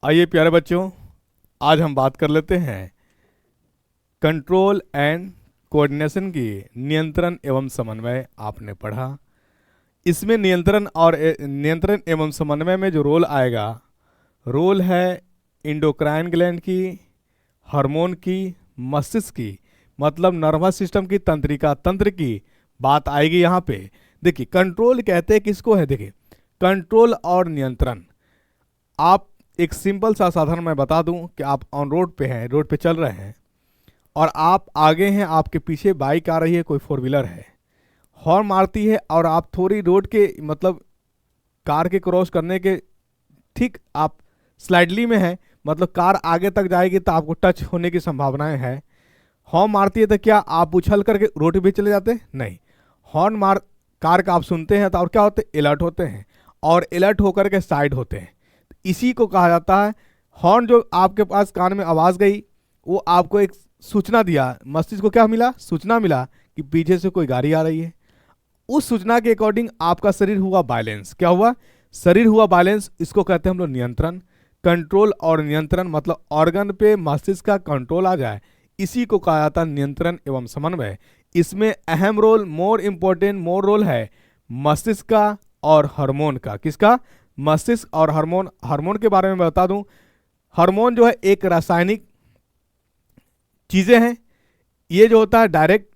आइए प्यारे बच्चों, आज हम बात कर लेते हैं कंट्रोल एंड कोऑर्डिनेशन की। नियंत्रण एवं समन्वय आपने पढ़ा। इसमें नियंत्रण एवं समन्वय में जो रोल आएगा, रोल है इंडोक्राइन ग्लैंड की, हार्मोन की, मस्तिष्क की, मतलब नर्वस सिस्टम की, तंत्रिका तंत्र की बात आएगी यहाँ पे। देखिए, कंट्रोल कहते हैं किसको है? देखिए, कंट्रोल और नियंत्रण। आप एक सिंपल सा साधारण मैं बता दूं कि आप ऑन रोड पे हैं, रोड पे चल रहे हैं और आप आगे हैं, आपके पीछे बाइक आ रही है, कोई फोर व्हीलर है, हॉर्न मारती है और आप थोड़ी रोड के मतलब कार के क्रॉस करने के ठीक आप स्लाइडली में है, मतलब कार आगे तक जाएगी तो आपको टच होने की संभावनाएं है। हॉर्न मारती है तो क्या आप उछल करके रोड पे चले जाते? नहीं। हॉर्न मार कार का आप सुनते हैं तो और क्या होते? अलर्ट होते हैं और अलर्ट होकर के साइड होते हैं। इसी को कहा जाता है हॉर्न। जो आपके पास कान में आवाज गई, वो आपको एक सूचना दिया, मस्तिष्क को क्या मिला? सूचना मिला कि पीछे से कोई गाड़ी आ रही है। उस सूचना के अकॉर्डिंग आपका शरीर हुआ बैलेंस। क्या हुआ? शरीर हुआ बैलेंस। इसको कहते हैं हम लोग नियंत्रण। कंट्रोल और नियंत्रण मतलब ऑर्गन पे मस्तिष्क का कंट्रोल आ जाए, इसी को कहा जाता है नियंत्रण एवं समन्वय। इसमें अहम रोल, मोर रोल है मस्तिष्क का और हार्मोन का। किसका? मस्तिष्क और हार्मोन। हार्मोन के बारे में बता दूं, हार्मोन जो है एक रासायनिक चीजें हैं। ये जो होता है डायरेक्ट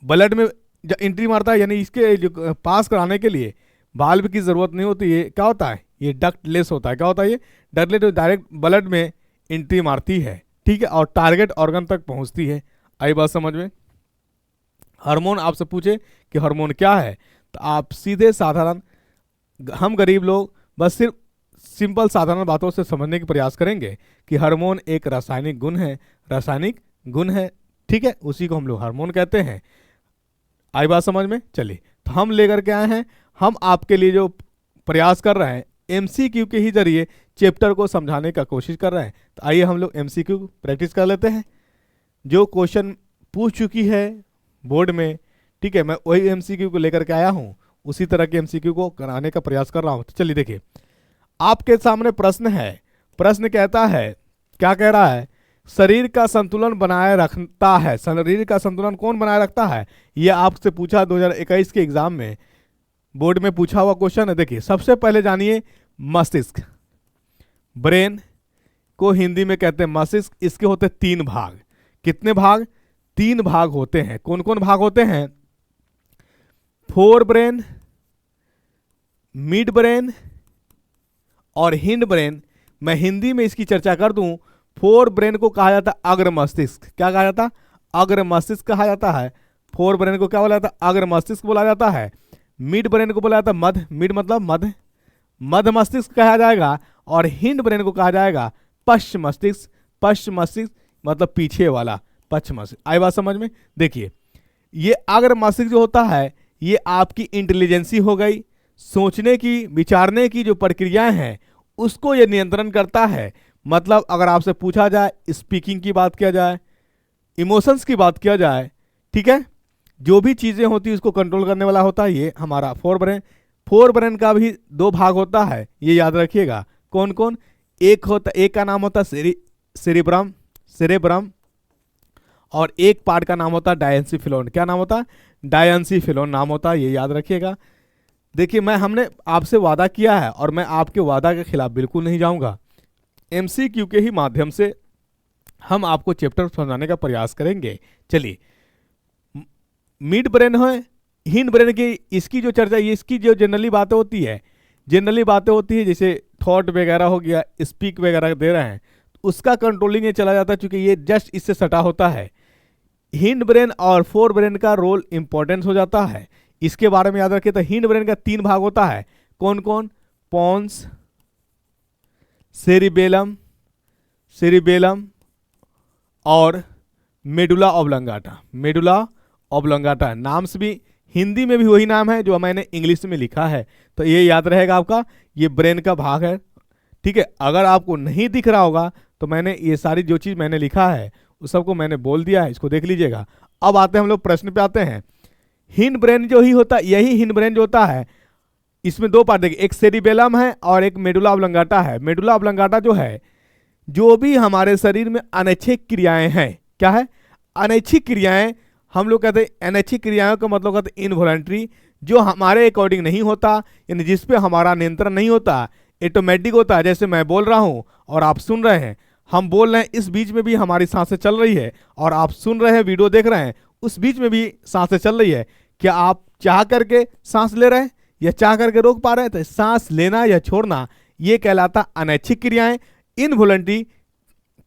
ब्लड में एंट्री मारता है, यानी इसके जो पास कराने के लिए वाल्व की जरूरत नहीं होती। ये क्या होता है? ये डक्टलेस होता है। क्या होता है? ये डक्टलेस डायरेक्ट ब्लड में एंट्री मारती है, ठीक है, और टारगेट ऑर्गन तक पहुंचती है। आई बात समझ में? हार्मोन आपसे पूछे कि हार्मोन क्या है, तो आप सीधे साधारण, हम गरीब लोग बस सिर्फ सिंपल साधारण बातों से समझने की प्रयास करेंगे कि हार्मोन एक रासायनिक गुण है। रासायनिक गुण है, ठीक है, उसी को हम लोग हार्मोन कहते हैं। आई बात समझ में? चलिए, तो हम लेकर के आए हैं, हम आपके लिए जो प्रयास कर रहे हैं एमसीक्यू के ही जरिए चैप्टर को समझाने का कोशिश कर रहे हैं। तो आइए हम लोग एमसीक्यू प्रैक्टिस कर लेते हैं। जो क्वेश्चन पूछ चुकी है बोर्ड में, ठीक है, मैं वही एमसीक्यू को लेकर के आया हूँ, उसी तरह के एमसीक्यू को कराने का प्रयास कर रहा हूँ। तो चलिए देखिए, आपके सामने प्रश्न है। प्रश्न कहता है, क्या कह रहा है? शरीर का संतुलन बनाए रखता है। शरीर का संतुलन कौन बनाए रखता है? यह आपसे पूछा 2021 के एग्जाम में, बोर्ड में पूछा हुआ क्वेश्चन है। देखिए, सबसे पहले जानिए मस्तिष्क। ब्रेन को हिंदी में कहते हैं मस्तिष्क। इसके होते हैं 3 भाग। कितने भाग? 3 भाग होते हैं। कौन कौन भाग होते हैं? फोर ब्रेन, मिड ब्रेन और हिंड ब्रेन। मैं हिंदी में इसकी चर्चा कर दूं, फोर ब्रेन को कहा जाता है अग्र मस्तिष्क। क्या कहा जाता है? अग्र मस्तिष्क कहा जाता है। फोर ब्रेन को क्या बोला जाता है? अग्र मस्तिष्क बोला जाता है। मिड ब्रेन को बोला जाता है मध्य, मिड मतलब मध्य, मध्य मस्तिष्क कहा जाएगा। और हिंड ब्रेन को कहा जाएगा पश्च मस्तिष्क। पश्च मस्तिष्क मतलब पीछे वाला, पश्च मस्तिष्क। आई बात समझ में? देखिए, ये अग्र मस्तिष्क जो होता है, ये आपकी इंटेलिजेंसी हो गई, सोचने की, विचारने की जो प्रक्रियाएं हैं उसको ये नियंत्रण करता है। मतलब अगर आपसे पूछा जाए, स्पीकिंग की बात किया जाए, इमोशंस की बात किया जाए, ठीक है, जो भी चीजें होती है उसको कंट्रोल करने वाला होता है ये हमारा फोर ब्रेन। फोर ब्रेन का भी 2 भाग होता है, ये याद रखिएगा। कौन कौन? एक का नाम होता है सेरिब्रम, सेरेब्रम, और एक पार्ट का नाम होता है डायंसिफिलोन। क्या नाम होता है? डायंसिफिलोन नाम होता है, ये याद रखिएगा। देखिए, हमने आपसे वादा किया है और मैं आपके वादा के खिलाफ बिल्कुल नहीं जाऊंगा। एमसीक्यू के ही माध्यम से हम आपको चैप्टर समझाने का प्रयास करेंगे। चलिए, मिड ब्रेन है, हिंड ब्रेन की, इसकी जो चर्चा, ये इसकी जो जनरली बातें होती है, जैसे थॉट वगैरह हो गया, स्पीक वगैरह दे रहे हैं, उसका कंट्रोलिंग ये चला जाता है, क्योंकि ये जस्ट इससे सटा होता है। हिंड ब्रेन और फोर ब्रेन का रोल इंपॉर्टेंस हो जाता है। इसके बारे में याद रखिए। तो हिंड ब्रेन का 3 भाग होता है। कौन कौन? पोन्स, सेरिबेलम, सेरिबेलम और मेडुला ऑब्लंगाटा। मेडुला ऑब्लंगाटा नाम से भी हिंदी में भी वही नाम है जो मैंने इंग्लिश में लिखा है, तो ये याद रहेगा आपका। ये ब्रेन का भाग है, ठीक है। अगर आपको नहीं दिख रहा होगा तो मैंने ये सारी जो चीज मैंने लिखा है उस सबको मैंने बोल दिया है, इसको देख लीजिएगा। अब आते हैं हम लोग प्रश्न पे आते हैं। हिंड ब्रेन जो ही होता, यही हिंड ब्रेन जो होता है इसमें दो पार्ट देखिए, एक सेरिबेलम है और एक मेडुला ऑब्लंगाटा है। मेडुला ऑब्लंगाटा जो है, जो भी हमारे शरीर में अनैच्छिक क्रियाएं हैं, क्या है, अनैच्छिक क्रियाएं, हम लोग कहते हैं अनैच्छिक क्रियाओं का मतलब कहते हैं इनवॉलंटरी, जो हमारे अकॉर्डिंग नहीं होता, यानी जिस पे हमारा नियंत्रण नहीं होता, ऑटोमेटिक होता है। जैसे मैं बोल रहा हूं और आप सुन रहे हैं, हम बोल रहे हैं, इस बीच में भी हमारी सांसें चल रही है और आप सुन रहे हैं, वीडियो देख रहे हैं, उस बीच में भी सांसें चल रही है। क्या आप चाह करके सांस ले रहे हैं या चाह करके रोक पा रहे हैं? तो सांस लेना या छोड़ना ये कहलाता अनैच्छिक क्रियाएं, इनवॉलंटरी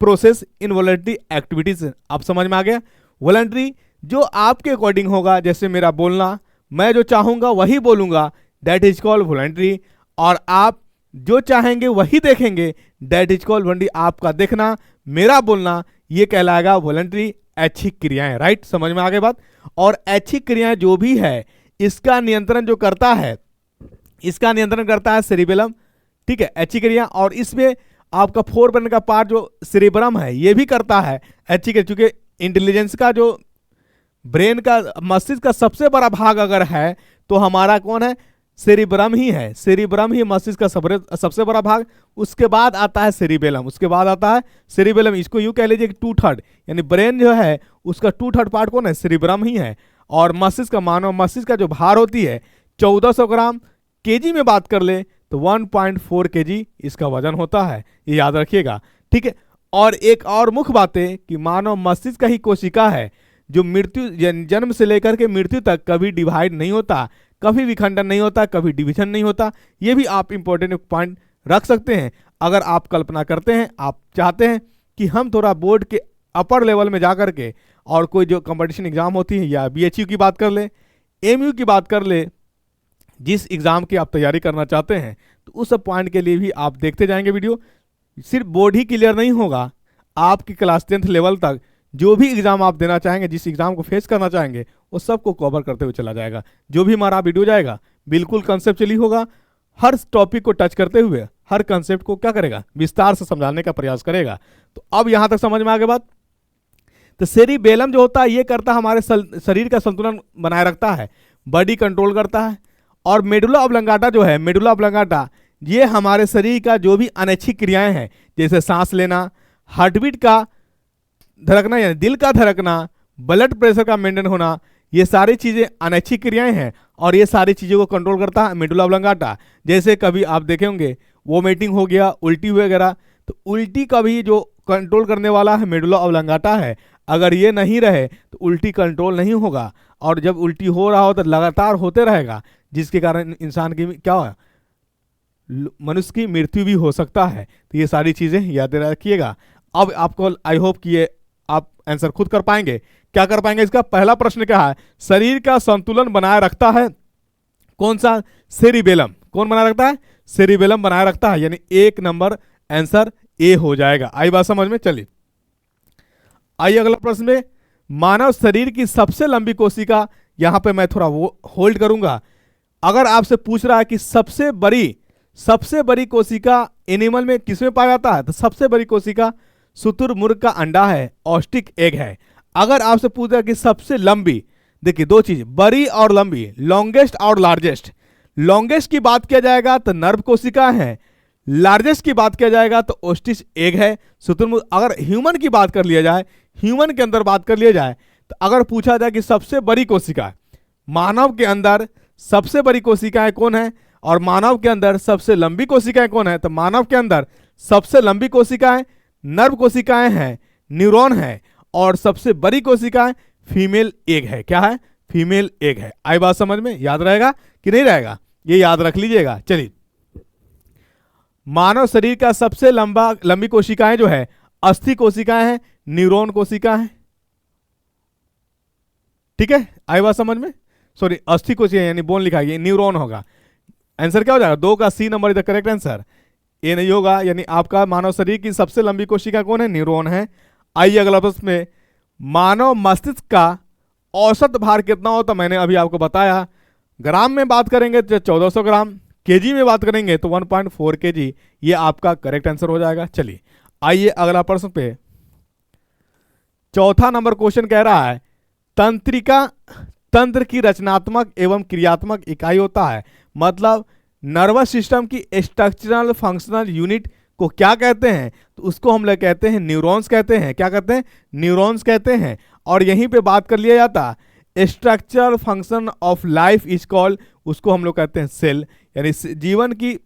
प्रोसेस, इनवॉलंटरी एक्टिविटीज। आप समझ में आ गया? वॉलंटरी जो आपके अकॉर्डिंग होगा, जैसे मेरा बोलना, मैं जो चाहूंगा वही बोलूंगा, दैट इज कॉल्ड वॉलंटरी। और आप जो चाहेंगे वही देखेंगे, दैट इज कॉल्ड वॉलंटरी। आपका देखना, मेरा बोलना, ये कहलाएगा वॉलंटरी ऐच्छिक क्रियाएं। राइट, समझ में आ गई बात? और ऐच्छिक क्रियाएं जो भी है, इसका नियंत्रण जो करता है, इसका नियंत्रण करता है सेरिबेलम। ठीक है, ऐच्छिक क्रिया। और इसमें आपका फोर ब्रेन का पार्ट जो सेरिब्रम है, ये भी करता है ऐच्छिक क्रिया, क्योंकि इंटेलिजेंस का जो ब्रेन का, मस्तिष्क का सबसे बड़ा भाग अगर है तो हमारा कौन है? सेरिब्रम ही है। सेरिब्रम ही मस्तिष्क का सबसे बड़ा भाग। उसके बाद आता है सेरिबेलम, उसके बाद आता है सेरिबेलम। इसको यूं कह लीजिए कि 2/3, यानी ब्रेन जो है उसका 2/3 पार्ट कौन है? सेरिब्रम ही है। और मस्तिष्क का, मानव मस्तिष्क का जो भार होती है 1400 ग्राम, केजी में बात कर ले तो 1.4 केजी इसका वजन होता है, ये याद रखिएगा। ठीक है। और एक और मुख्य बात है कि मानव मस्तिष्क का ही कोशिका है जो मृत्यु, जन्म से लेकर के मृत्यु तक कभी डिवाइड नहीं होता, कभी विखंडन नहीं होता, कभी डिवीजन नहीं होता। ये भी आप इंपॉर्टेंट पॉइंट रख सकते हैं। अगर आप कल्पना करते हैं, आप चाहते हैं कि हम थोड़ा बोर्ड के अपर लेवल में जा करके और कोई जो कंपटीशन एग्जाम होती है, या बीएचयू की बात कर ले, एमयू की बात कर ले, जिस एग्जाम की आप तैयारी करना चाहते हैं, तो उस सब पॉइंट के लिए भी आप देखते जाएंगे वीडियो। सिर्फ बोर्ड ही क्लियर नहीं होगा, आपकी क्लास 10th लेवल तक जो भी एग्जाम आप देना चाहेंगे, जिस एग्जाम को फेस करना चाहेंगे, वो सबको कवर करते हुए चला जाएगा। जो भी हमारा वीडियो जाएगा बिल्कुल कंसेप्चुअली होगा, हर टॉपिक को टच करते हुए हर कंसेप्ट को क्या करेगा? विस्तार से समझाने का प्रयास करेगा। तो अब यहां तक समझ में आ गई बात? तो सेरिबेलम जो होता है ये करता है हमारे शरीर का संतुलन बनाए रखता है, बॉडी कंट्रोल करता है। और मेडुला ऑब्लंगाटा जो है, मेडुला ऑब्लंगाटा, ये हमारे शरीर का जो भी अनैच्छिक क्रियाएं हैं, जैसे सांस लेना, हार्टबीट का धड़कना यानी दिल का धड़कना, ब्लड प्रेशर का मेंटेन होना, ये सारी चीजें अनैच्छिक क्रियाएं हैं। और ये सारी चीजों को कंट्रोल करता है मेडुला ऑब्लंगाटा। जैसे कभी आप देखे होंगे वोमिटिंग हो गया, उल्टी वगैरह, तो उल्टी का भी जो कंट्रोल करने वाला है मेडुला ऑब्लंगाटा है। अगर ये नहीं रहे तो उल्टी कंट्रोल नहीं होगा, और जब उल्टी हो रहा हो तो लगातार होते रहेगा, जिसके कारण इंसान की क्या हो, मनुष्य की मृत्यु भी हो सकता है। तो ये सारी चीजें याद रखिएगा। अब आपको आई होप कि ये आप आंसर खुद कर पाएंगे। क्या कर पाएंगे? इसका पहला प्रश्न क्या है? शरीर का संतुलन बनाए रखता है कौन सा? सेरिबेलम। कौन बनाए रखता है? सेरिबेलम बनाए रखता है, यानी 1 नंबर आंसर ए हो जाएगा। आई बात समझ में? चलिए आइए अगला प्रश्न में। मानव शरीर की सबसे लंबी कोशिका, यहां पे मैं थोड़ा वो होल्ड करूंगा। अगर आपसे पूछ रहा है कि सबसे बड़ी कोशिका एनिमल में किसमें पाया जाता है, तो सबसे बड़ी कोशिका शुतुरमुर्ग का अंडा है, ऑस्टिक एग है। अगर आपसे पूछा कि सबसे लंबी, देखिए दो चीज, बड़ी और लंबी, लॉन्गेस्ट और लार्जेस्ट। लॉन्गेस्ट की बात किया जाएगा तो नर्व कोशिका है, लार्जेस्ट की बात किया जाएगा तो ओस्टिस एग है, शुतुरमुर्ग। अगर ह्यूमन की बात कर लिया जाए, ह्यूमन के अंदर बात कर लिया जाए, तो अगर पूछा जाए कि सबसे बड़ी कोशिका, मानव के अंदर सबसे बड़ी कोशिकाएं कौन है और मानव के अंदर सबसे लंबी कोशिकाएं कौन है, तो मानव के अंदर सबसे लंबी कोशिकाएं नर्व कोशिकाएं हैं, न्यूरॉन है, और सबसे बड़ी कोशिकाएं फीमेल एग है। क्या है? फीमेल एग है। आई बात समझ में? याद रहेगा कि नहीं रहेगा? ये याद रख लीजिएगा। चलिए, मानव शरीर का सबसे लंबी कोशिकाएं जो है अस्थि कोशिकाएं हैं, न्यूरॉन कोशिका है। ठीक है, आई बात समझ में? सॉरी, अस्थि कोशिका यानी बोन लिखा है, न्यूरॉन होगा। आंसर क्या हो जाएगा? 2 का C number is the correct answer. ये नहीं होगा, यानी आपका मानव शरीर की सबसे लंबी कोशिका कौन है? न्यूरॉन है। आइए अगला प्रश्न में। मानव मस्तिष्क का औसत भार कितना होता? मैंने अभी आपको बताया, ग्राम में बात करेंगे तो 1400 ग्राम, केजी में बात करेंगे तो 1.4 केजी। ये आपका करेक्ट आंसर हो जाएगा। चलिए आइए अगला प्रश्न पे। चौथा नंबर क्वेश्चन कह रहा है, तंत्रिका तंत्र की रचनात्मक एवं क्रियात्मक इकाई होता है। मतलब नर्वस सिस्टम की स्ट्रक्चरल फंक्शनल यूनिट को क्या कहते हैं? तो उसको हम लोग कहते हैं न्यूरॉन्स कहते हैं। क्या कहते हैं? न्यूरॉन्स कहते हैं। और यहीं पे बात कर लिया जाता, structural function of life is called, उसको हम लोग कहते हैं सेल। यानी जीवन की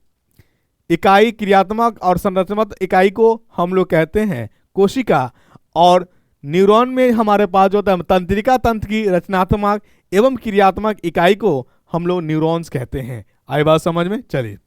इकाई, क्रियात्मक और संरचनात्मक इकाई को हम लोग कहते हैं कोशिका। और न्यूरॉन में हमारे पास जो होता है तंत्रिका तंत्र की रचनात्मक एवं क्रियात्मक इकाई को हम लोग न्यूरॉन्स कहते हैं। आई बात समझ में? चलिए,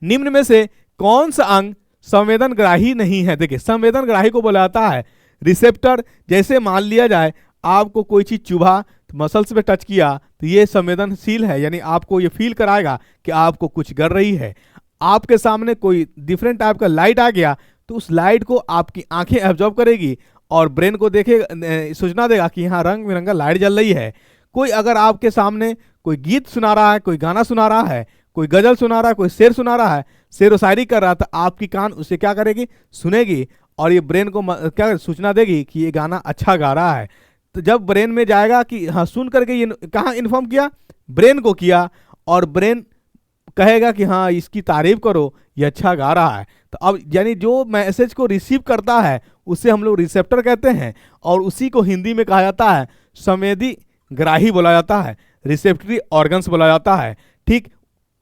निम्न में से कौन सा अंग संवेदनग्राही नहीं है? देखिए, संवेदनग्राही को बोला जाता है रिसेप्टर। जैसे मान लिया जाए आपको कोई चीज चुभा, मसल्स पे टच किया, तो ये संवेदनशील है, यानी आपको ये फील कराएगा कि आपको कुछ कर रही है। आपके सामने कोई डिफरेंट टाइप का लाइट आ गया, तो उस लाइट को आपकी आंखें एब्जॉर्ब करेगी और ब्रेन को देखेगा, सूचना देगा कि यहाँ रंग बिरंगा लाइट जल रही है। कोई अगर आपके सामने कोई गीत सुना रहा है, कोई गाना सुना रहा है, कोई गजल सुना रहा है, कोई शेर सुना रहा है, शेर व शायरी कर रहा था, आपकी कान उसे क्या करेगी? सुनेगी, और ये ब्रेन को क्या सूचना देगी कि ये गाना अच्छा गा रहा है। तो जब ब्रेन में जाएगा कि हाँ, सुन करके ये कहाँ इन्फॉर्म किया? ब्रेन को किया, और ब्रेन कहेगा कि हाँ, इसकी तारीफ करो, ये अच्छा गा रहा है। तो अब यानी जो मैसेज को रिसीव करता है उसे हम लोग रिसेप्टर कहते हैं, और उसी को हिंदी में कहा जाता है संवेदी ग्राही बोला जाता है, रिसेप्टरी ऑर्गन्स बोला जाता है। ठीक,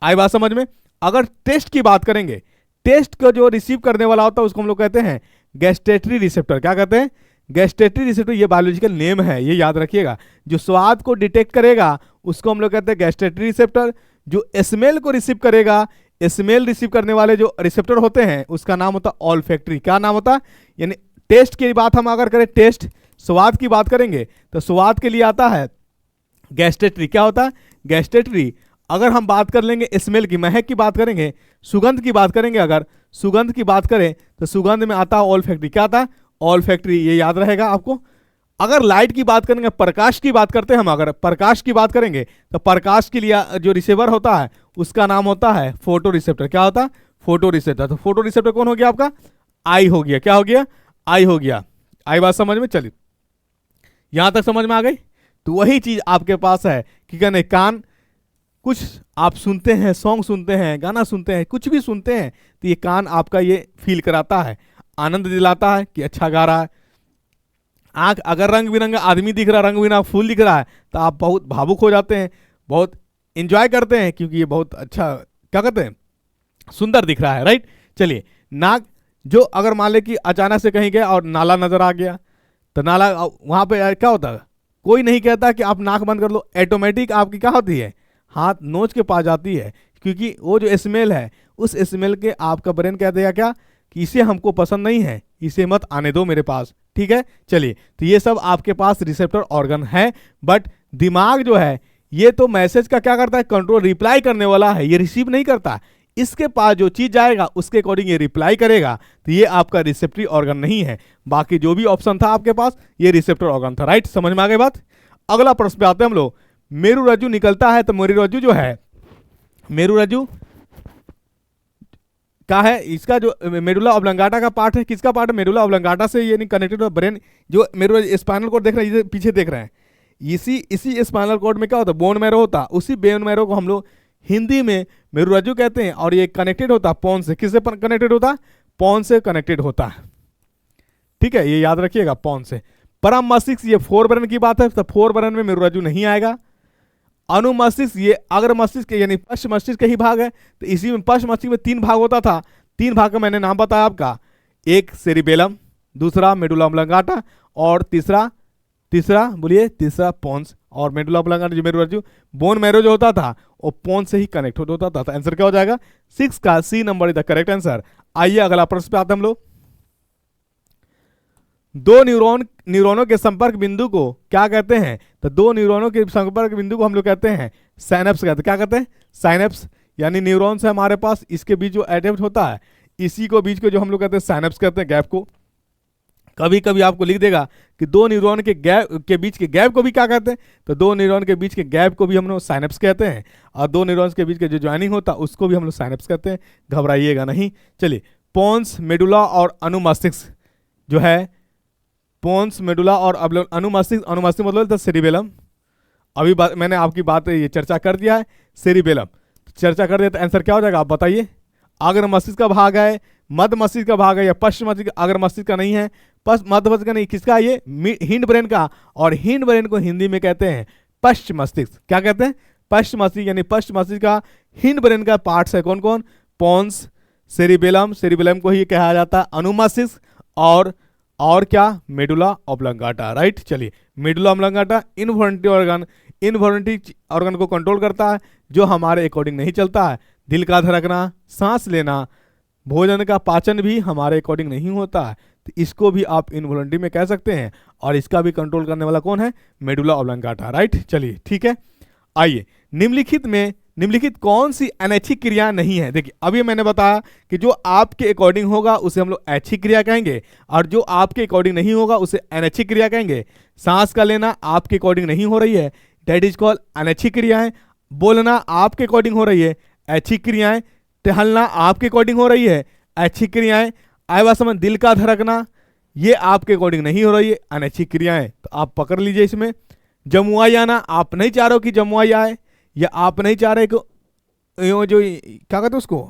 आई बात समझ में? अगर टेस्ट की बात करेंगे, टेस्ट को जो रिसीव करने वाला होता है उसको हम लोग कहते हैं गैस्टेटरी रिसेप्टर। क्या कहते हैं? गैस्टेटरी रिसेप्टर। ये बायोलॉजिकल नेम है, ये याद रखिएगा। जो स्वाद को डिटेक्ट करेगा उसको हम लोग कहते हैं गैस्टेटरी रिसेप्टर। जो स्मेल को रिसीव करेगा, स्मेल रिसीव करने वाले जो रिसेप्टर होते हैं उसका नाम होता है ऑल्फैक्टरी। क्या नाम होता है? यानी टेस्ट की बात हम अगर करें, टेस्ट स्वाद की बात करेंगे तो स्वाद के लिए आता है गैस्टेटरी। क्या होता है? गैस्टेटरी। अगर हम बात कर लेंगे स्मेल की, महक की बात करेंगे, सुगंध की बात करेंगे, अगर सुगंध की बात करें तो सुगंध में आता है ऑल्फैक्टरी। क्या आता है? ऑल्फैक्टरी। ये याद रहेगा आपको। अगर लाइट की बात करेंगे, प्रकाश की बात करते हैं हम, अगर प्रकाश की बात करेंगे तो प्रकाश के लिए जो रिसीवर होता है उसका नाम होता है फोटो रिसेप्टर। क्या होता है? Photo receptor. तो फोटो रिसेप्टर कौन हो गया आपका? आई हो गया। क्या हो गया? आई हो गया। आई बात समझ में? चलिए, यहां तक समझ में आ गई। तो वही चीज आपके पास है कि कहने कान, कुछ आप सुनते हैं, सॉन्ग सुनते हैं, गाना सुनते हैं, कुछ भी सुनते हैं, तो ये कान आपका ये फील कराता है, आनंद दिलाता है कि अच्छा गा रहा है। आंख, अगर रंग बिरंगा आदमी दिख रहा है, रंग बिरंगा फूल दिख रहा है, तो आप बहुत भावुक हो जाते हैं, बहुत इंजॉय करते हैं, क्योंकि ये बहुत अच्छा, क्या कहते हैं, सुंदर दिख रहा है। राइट। चलिए, नाक, जो अगर मान ले कि अचानक से कहीं गए और नाला नजर आ गया, तो नाला वहां पे क्या होता है? कोई नहीं कहता कि आप नाक बंद कर लो, ऑटोमेटिक आपकी क्या होती है? हाथ नोच के पास जाती है, क्योंकि वो जो स्मेल है, उस स्मेल के आपका ब्रेन कह देगा क्या कि इसे हमको पसंद नहीं है, इसे मत आने दो मेरे पास। ठीक है। चलिए, तो ये सब आपके पास रिसेप्टर ऑर्गन है। बट दिमाग जो है ये तो मैसेज का क्या करता है? कंट्रोल, रिप्लाई करने वाला है, ये रिसीव नहीं करता। इसके पास जो चीज जाएगा उसके अकॉर्डिंग ये रिप्लाई करेगा। तो ये आपका रिसेप्टरी ऑर्गन नहीं है। बाकी जो भी ऑप्शन था आपके पास, ये रिसेप्टर ऑर्गन था। राइट, समझ में आ गई बात? अगला प्रश्न पे आते हैं हम लोग। मेरुरज्जु निकलता है, तो मेरुरज्जु जो है, मेरुरज्जु का है, इसका जो मेडुला ऑब्लंगाटा का पार्ट है, किसका पार्ट है? मेडुला ऑब्लंगाटा से ये नहीं कनेक्टेड ब्रेन, जो मेरुरज्जु स्पाइनल कॉर्ड देख रहे हैं, ये पीछे देख रहे हैं, इसी स्पाइनल कॉर्ड में क्या होता है? बोन मैरो होता है। उसी बोन मैरो को हम लोग हिंदी में मेरुरज्जु कहते हैं, और ये कनेक्टेड होता है पॉन से। किससे कनेक्टेड होता है? पॉन से कनेक्टेड होता है। ठीक है, ये याद रखिएगा, पॉन से। परम मस्तिष्क, ये फोर ब्रेन की बात है, तो फोर ब्रेन में मेरुरज्जु नहीं आएगा। अनुमस्तिष्क, ये अग्र मस्तिष्क यानी पश्च मस्तिष्क का ही भाग है, तो इसी में पश्च मस्तिष्क में 3 भाग होता था। 3 भाग का मैंने नाम बताया आपका, एक सेरिबेलम, दूसरा मेडुला ऑब्लंगाटा, और तीसरा बोलिए, तीसरा पोन्स। और मेडुला ऑब्लंगाटा जो मेरुरज्जु, बोन मैरो जो होता था वो पोन से ही कनेक्ट होता था। तो आंसर क्या हो जाएगा? 6 का C number is the correct answer. आइए अगला प्रश्न पे आते हैं हम लोग। दो न्यूरॉनों के संपर्क बिंदु को क्या कहते हैं? तो 2 न्यूरॉनों के संपर्क बिंदु को हम लोग कहते हैं साइनेप्स कहते हैं। क्या कहते हैं? साइनेप्स। यानी न्यूरॉन्स है हमारे पास, इसके बीच जो अटैच होता है, इसी को बीच को जो हम लोग कहते हैं साइनेप्स कहते हैं, गैप को। कभी कभी आपको लिख देगा कि 2 न्यूरॉन के गैप के बीच के गैप को भी क्या कहते हैं? तो 2 न्यूरॉन के बीच के गैप को भी हम लोग साइनेप्स कहते हैं, और 2 न्यूरॉन्स के बीच के जो ज्वाइनिंग होता है उसको भी हम लोग साइनेप्स कहते हैं। घबराइएगा नहीं। चलिए, पोन्स, मेडुला और अनुमस्तिष्क जो है, पोन्स, मेडुला और अनुमस्तिष्क मतलब था सेरिबेलम। अभी मैंने आपकी बात ये चर्चा कर दिया है, सेरिबेलम। चर्चा कर देते, आंसर क्या हो जाएगा आप बताइए। अग्र मस्तिष्क का भाग है, मध्य मस्तिष्क का भाग है, या पश्चिम मस्तिष्क, अग्र मस्तिष्क का नहीं है, मध्य मस्तिष्क का नहीं, किसका ये हिंड ब्रेन का। और हिंड ब्रेन को हिंदी में कहते हैं पश्चिम मस्तिष्क। क्या कहते हैं? पश्चिम मस्तिष्क, यानी पश्चिम मस्तिष्क का हिंड ब्रेन का पार्ट्स है कौन कौन? पोन्स, सेरिबेलम, सेरिबेलम को ही कहा जाता है अनुमस्तिष्क, और क्या? Medulla oblongata, right. चलिए, मेडुला ऑब्लंगाटा इनवॉलंटरी ऑर्गन को कंट्रोल करता है, जो हमारे अकॉर्डिंग नहीं चलता है। दिल का धड़कना, सांस लेना, भोजन का पाचन भी हमारे अकॉर्डिंग नहीं होता है, तो इसको भी आप इनवॉलंटरी में कह सकते हैं। और इसका भी कंट्रोल करने वाला कौन है? Medulla oblongata, right. चलिए ठीक है, आइए निम्नलिखित कौन सी अनैच्छिक क्रिया नहीं है? देखिए, अभी मैंने बताया कि जो आपके अकॉर्डिंग होगा उसे हम लोग ऐच्छिक क्रिया कहेंगे, और जो आपके अकॉर्डिंग नहीं होगा उसे अनैच्छिक क्रिया कहेंगे। सांस का लेना आपके अकॉर्डिंग नहीं हो रही है, दैट इज कॉल्ड अनैच्छिक क्रियाएं। बोलना आपके अकॉर्डिंग हो रही है, ऐच्छिक क्रियाएं। टहलना आपके अकॉर्डिंग हो रही है, ऐच्छिक क्रियाएं। आवासमन, दिल का धड़कना, ये आपके अकॉर्डिंग नहीं हो रही है, अनैच्छिक क्रियाएं। तो आप पकड़ लीजिए इसमें। जमुआई आना, आप नहीं चाह रहे हो कि जमुआई आए, या आप नहीं चाह रहे कि यो जो क्या कहते हैं उसको,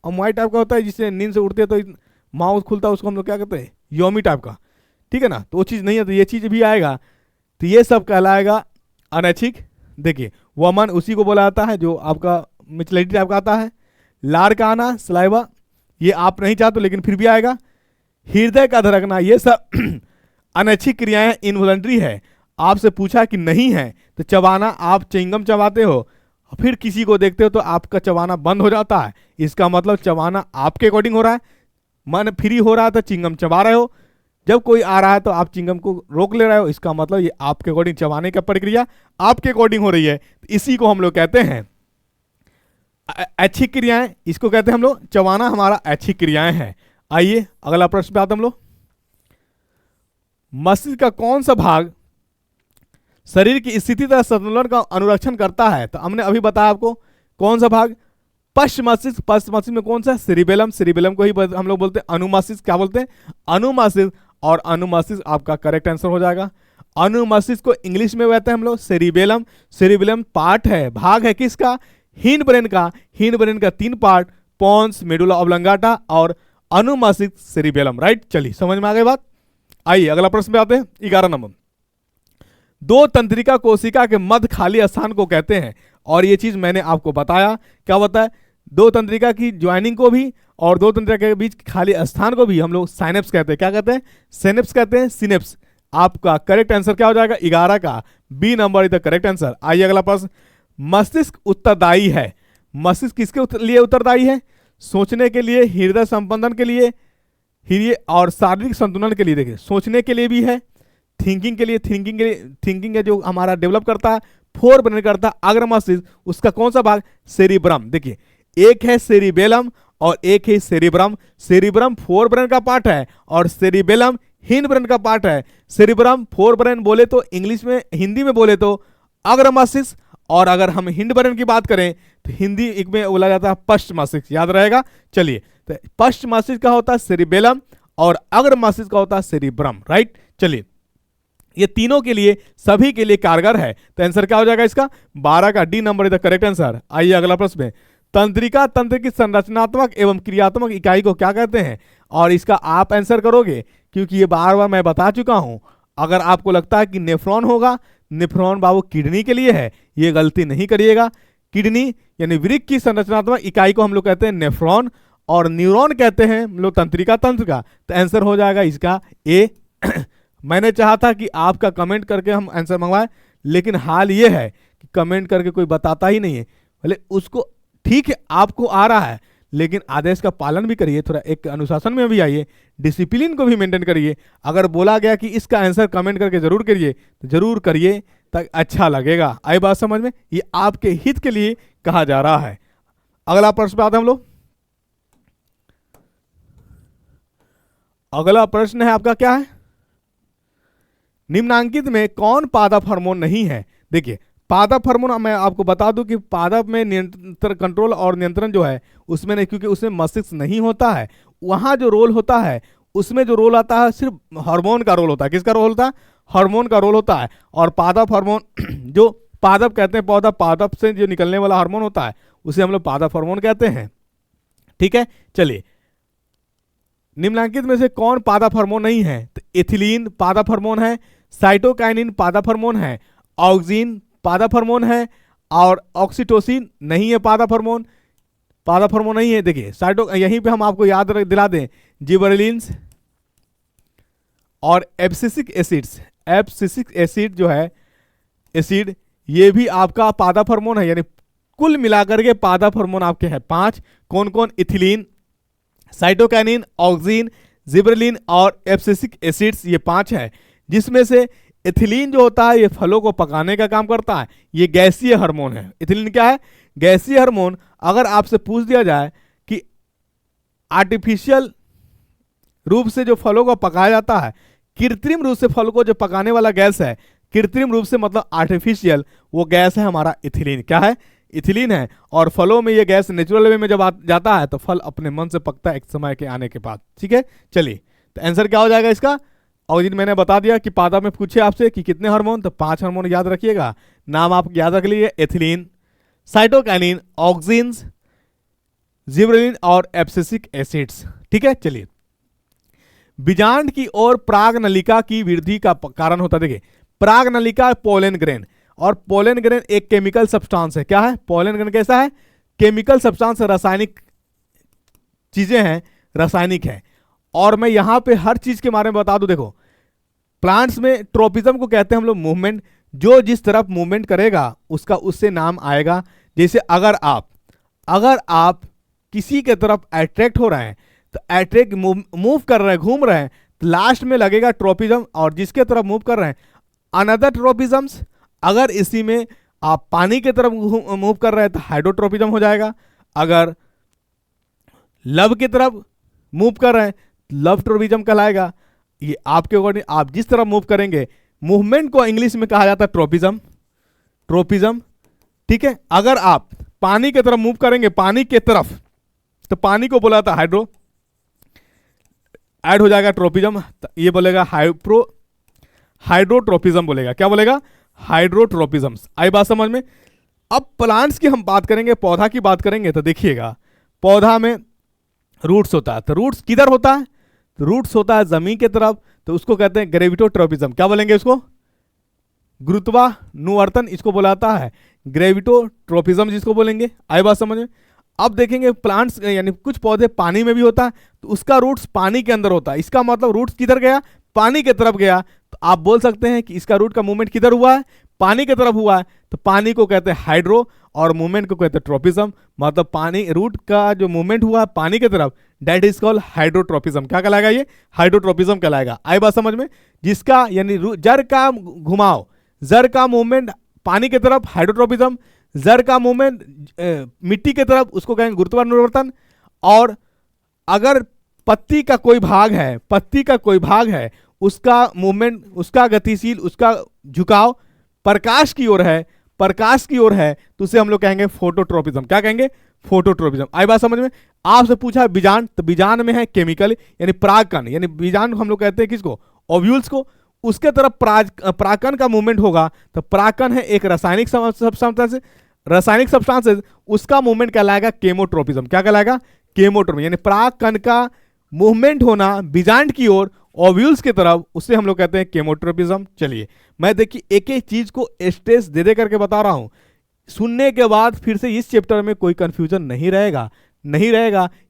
अमुआई टाइप का होता है जिससे नींद से उठते हैं तो माउथ खुलता है, उसको हम लोग क्या कहते हैं? योमी टाइप का, ठीक है ना। तो वो चीज़ नहीं है, तो ये चीज़ भी आएगा, तो ये सब कहलाएगा अनैच्छिक। देखिए, वमन उसी को बोला जाता है जो आपका मिचलिटी टाइप का आता है। लार का आना, सलाइवा, ये आप नहीं चाहते लेकिन फिर भी आएगा। हृदय का धड़कना, ये सब अनैच्छिक क्रियाएं, इनवॉलंटरी है। आपसे पूछा कि नहीं है, तो चबाना, आप चिंगम चबाते हो, फिर किसी को देखते हो तो आपका चबाना बंद हो जाता है, इसका मतलब चबाना आपके अकॉर्डिंग हो रहा है। मन फ्री हो रहा है तो चिंगम चबा रहे हो, जब कोई आ रहा है तो आप चिंगम को रोक ले रहे हो, इसका मतलब ये आपके अकॉर्डिंग चबाने का प्रक्रिया आपके अकॉर्डिंग हो रही है। इसी को हम लोग कहते हैं ऐच्छिक क्रियाएं, इसको कहते हैं हम लोग चबाना, हमारा ऐच्छिक क्रियाएं हैं। आइए अगला प्रश्न पे आते हम लोग। मस्तिष्क का कौन सा भाग शरीर की स्थिति तथा संतुलन का अनुरक्षण करता है? तो हमने अभी बताया आपको कौन सा भाग, पश्चिम मस्तिष्क। पश्चिम मस्तिष्क में कौन सा? सेरिबेलम। सेरिबेलम को ही हम लोग बोलते हैं अनुमस्तिष्क। क्या बोलते हैं? अनुमस्तिष्क। और अनुमस्तिष्क आपका करेक्ट आंसर हो जाएगा। अनुमस्तिष्क को इंग्लिश में कहते हैं हम लोग सेरिबेलम। सेरिबेलम पार्ट है, भाग है किसका? हिंड ब्रेन का। हिंड ब्रेन का 3 पार्ट, पोन्स, मेडुला ऑब्लंगाटा और अनुमस्तिष्क, सेरिबेलम, राइट। चलिए, समझ में आ गई बात। आइए अगला प्रश्न पे आते हैं, 11 नंबर। दो तंत्रिका कोशिका के मध्य खाली स्थान को कहते हैं, और ये चीज मैंने आपको बताया। क्या बताया? दो तंत्रिका की ज्वाइनिंग को भी और दो तंत्रिका के बीच खाली स्थान को भी हम लोग साइनेप्स कहते हैं। क्या कहते हैं? सिनेप्स कहते हैं, सिनेप्स। आपका करेक्ट आंसर क्या हो जाएगा? 11 का B number is the correct answer. आइए अगला प्रश्न। मस्तिष्क उत्तरदायी है। मस्तिष्क किसके लिए उत्तरदायी है? सोचने के लिए, हृदय संपंदन के लिए, और शारीरिक संतुलन के लिए। देखिए, सोचने के लिए भी है, थिंकिंग के लिए, थिंकिंग है जो हमारा डेवलप करता है, फोर ब्रेन करता है, अग्र मस्तिष्क, उसका कौन सा भाग? सेरिब्रम। देखिए, एक है सेरिबेलम और एक है सेरिब्रम। सेरिब्रम फोर ब्रेन का पार्ट है और सेरिबेलम हिंड ब्रेन का पार्ट है। सेरिब्रम फोर ब्रेन बोले तो इंग्लिश में, हिंदी में बोले तो अग्र मस्तिष्क, और अगर हम हिंड ब्रेन की बात करें तो हिंदी एक में बोला जाता है पश्चिम मस्तिष्क। याद रहेगा। चलिए, तो पश्चिम मस्तिष्क का होता है सेरिबेलम और अग्र मस्तिष्क का होता है सेरिब्रम, राइट। चलिए, ये तीनों के लिए, सभी के लिए कारगर है, तो आंसर क्या हो जाएगा इसका? 12 का D number is the correct answer. आइए अगला प्रश्न में। तंत्रिका तंत्र की संरचनात्मक एवं क्रियात्मक इकाई को क्या कहते हैं? और इसका आप आंसर करोगे, क्योंकि ये बार बार मैं बता चुका हूं। अगर आपको लगता है कि नेफ्रॉन होगा, नेफ्रॉन बाबू किडनी के लिए है, ये गलती नहीं करिएगा। किडनी यानी वृक्क की संरचनात्मक इकाई को हम लोग कहते हैं नेफ्रॉन, और न्यूरॉन कहते हैं हम लोग तंत्रिका तंत्र का। तो आंसर हो जाएगा इसका ए। मैंने चाहा था कि आपका कमेंट करके हम आंसर मंगवाएं, लेकिन हाल ये है कि कमेंट करके कोई बताता ही नहीं है। भले उसको, ठीक है आपको आ रहा है, लेकिन आदेश का पालन भी करिए, थोड़ा एक अनुशासन में भी आइए, डिसिप्लिन को भी मेंटेन करिए। अगर बोला गया कि इसका आंसर कमेंट करके जरूर करिए तो जरूर करिए, ताकि अच्छा लगेगा। आई बात समझ में? ये आपके हित के लिए कहा जा रहा है। अगला प्रश्न पे आते हैं हम लोग। अगला प्रश्न है आपका, क्या है? निम्नांकित में कौन पादप हार्मोन नहीं है? देखिए, पादप हार्मोन मैं आपको बता दूं कि पादप में नियंत्रण, कंट्रोल और नियंत्रण जो है उसमें नहीं, क्योंकि उसमें मस्तिष्क नहीं होता है। वहां जो रोल होता है, उसमें जो रोल आता है सिर्फ हार्मोन का रोल होता है। किसका रोल होता है? हार्मोन का रोल होता है। और पादप हार्मोन जो पादप कहते हैं पौधा, पादप से जो निकलने वाला हार्मोन होता है उसे हम लोग पादप हार्मोन कहते हैं। ठीक है, चलिए निम्नलिखित में से कौन पादप हार्मोन नहीं है? तो एथिलीन पादप हार्मोन है, साइटोकाइनिन पादप हार्मोन है, ऑक्सिन पादप हार्मोन है, और ऑक्सीटोसिन नहीं है पादप हार्मोन, पादप हार्मोन नहीं है। देखिए साइटो, यहीं पे हम आपको याद दिला दें, जिबरेलिन्स और एब्सिसिक एसिड्स, एब्सिसिक एसिड जो है एसिड, ये भी आपका पादप हार्मोन है। यानी कुल मिलाकर के पादप हार्मोन आपके हैं 5। कौन कौन? इथिलीन, साइटोकाइनिन, ऑक्सिन, जिबरेलिन और एब्सिसिक एसिड्स, ये 5 है। जिसमें से एथिलीन जो होता है ये फलों को पकाने का काम करता है, ये गैसीय हार्मोन है। एथिलीन क्या है? गैसीय हार्मोन। अगर आपसे पूछ दिया जाए कि आर्टिफिशियल रूप से जो फलों को पकाया जाता है, कृत्रिम रूप से फल को जो पकाने वाला गैस है, कृत्रिम रूप से मतलब आर्टिफिशियल, वो गैस है हमारा इथिलीन। क्या है? इथिलीन है। और फलों में ये गैस नेचुरल वे में जब जाता है तो फल अपने मन से पकता है एक समय के आने के बाद। ठीक है, चलिए तो आंसर क्या हो जाएगा इसका? ऑक्सीजन मैंने बता दिया कि पादप में पूछे आपसे कि कितने हार्मोन, तो 5 हार्मोन याद रखिएगा, नाम आप याद रख लीजिए, एथिलीन, साइटोकाइनिन, ऑक्सिन, जिबरेलिन और एब्सिसिक एसिड्स। ठीक है, चलिए बीजांड की ओर पराग नलिका की वृद्धि का कारण होता है। देखिए पराग नलिका पोलन ग्रेन, और पोलन ग्रेन एक केमिकल सब्सटेंस है। क्या है? पोलन ग्रेन कैसा है? केमिकल सब्सटेंस, रासायनिक चीजें हैं, रासायनिक है। और मैं यहां पे हर चीज के बारे में बता दूं। देखो प्लांट्स में ट्रोपिज्म को कहते हैं हम लोग मूवमेंट, जो जिस तरफ मूवमेंट करेगा उसका उससे नाम आएगा। जैसे अगर आप किसी के तरफ अट्रैक्ट हो रहे हैं तो अट्रैक्ट मूव कर रहे हैं, घूम रहे हैं, तो लास्ट में लगेगा ट्रोपिज्म, और जिसके तरफ मूव कर रहे हैं अनदर ट्रोपिज्म्स। अगर इसी में आप पानी की तरफ मूव कर रहे हैं तो हाइड्रोट्रोपिज्म हो जाएगा। अगर लव की तरफ मूव कर रहे हैं लव ट्रोपिज्म कहलाएगा। ये आपके अकॉर्डिंग आप जिस तरफ मूव करेंगे, मूवमेंट को इंग्लिश में कहा जाता है ट्रोपिज्म। ठीक है, अगर आप पानी की तरफ मूव करेंगे, पानी की तरफ, तो पानी को बोला था हाइड्रो, ऐड हो जाएगा ट्रोपिज्म, ये बोलेगा हाइड्रोट्रोपिज्म बोलेगा। क्या बोलेगा? हाइड्रोट्रोपिज्म। आई बात समझ में? अब प्लांट्स की हम बात करेंगे, पौधा की बात करेंगे, तो देखिएगा पौधा में रूट्स होता है, तो रूट्स किधर होता है? तो रूट्स होता है जमीन की तरफ, तो उसको कहते हैं ग्रेविटोट्रोपिज्म। क्या बोलेंगे उसको? गुरुत्वानुवर्तन इसको बुलाता है, ग्रेविटोट्रोपिज्म जिसको बोलेंगे। आई बात समझ में? अब देखेंगे प्लांट्स यानी कुछ पौधे पानी में भी होता है, तो उसका रूट्स पानी के अंदर होता है। इसका मतलब रूट्स किधर गया? पानी की तरफ गया। तो आप बोल सकते हैं कि इसका रूट का मूवमेंट किधर हुआ है? पानी की तरफ हुआ है। तो पानी को कहते हैं हाइड्रो और मूवमेंट को कहते हैं ट्रोपिज्म। मतलब पानी रूट का जो मूवमेंट हुआ है पानी की तरफ, दैट इज कॉल्ड हाइड्रोट्रोपिज्म। क्या कहलाएगा? ये हाइड्रोट्रोपिज्म कहलाएगा। आई बात समझ में? जिसका यानी जड़ का घुमाव, जड़ का मूवमेंट पानी की तरफ हाइड्रोट्रोपिज्म, जड़ का मूवमेंट मिट्टी की तरफ उसको कहेंगे गुरुत्वानुवर्तन। और अगर पत्ती का कोई भाग है, उसका मूवमेंट, उसका गतिशील, उसका झुकाव प्रकाश की ओर है, तो उसे हम लोग कहेंगे फोटोट्रोपिज्म। क्या कहेंगे? फोटोट्रोपिज्म। आई बात समझ में? आपसे पूछा बीजांड, तो बीजांड में है केमिकल यानी परागकण, यानी बीजांड हम लोग कहते हैं किसको? ओव्यूल्स को। उसके तरफ परागकण का मूवमेंट होगा, तो परागकण है एक रासायनिक सब्सटेंस, उसका मूवमेंट कहलाएगा केमोट्रोपिज्म। क्या कहलाएगा? केमोट्रोपिज्म। यानी परागकण का मूवमेंट होना बीजांड की ओर, ओव्यूल्स की तरफ, उससे हम लोग कहते हैं केमोट्रोपिज्म। चलिए मैं देखिए एक एक चीज को स्ट्रेस दे करके बता रहा हूं, सुनने के बाद फिर से इस चैप्टर में कोई कंफ्यूजन नहीं रहेगा।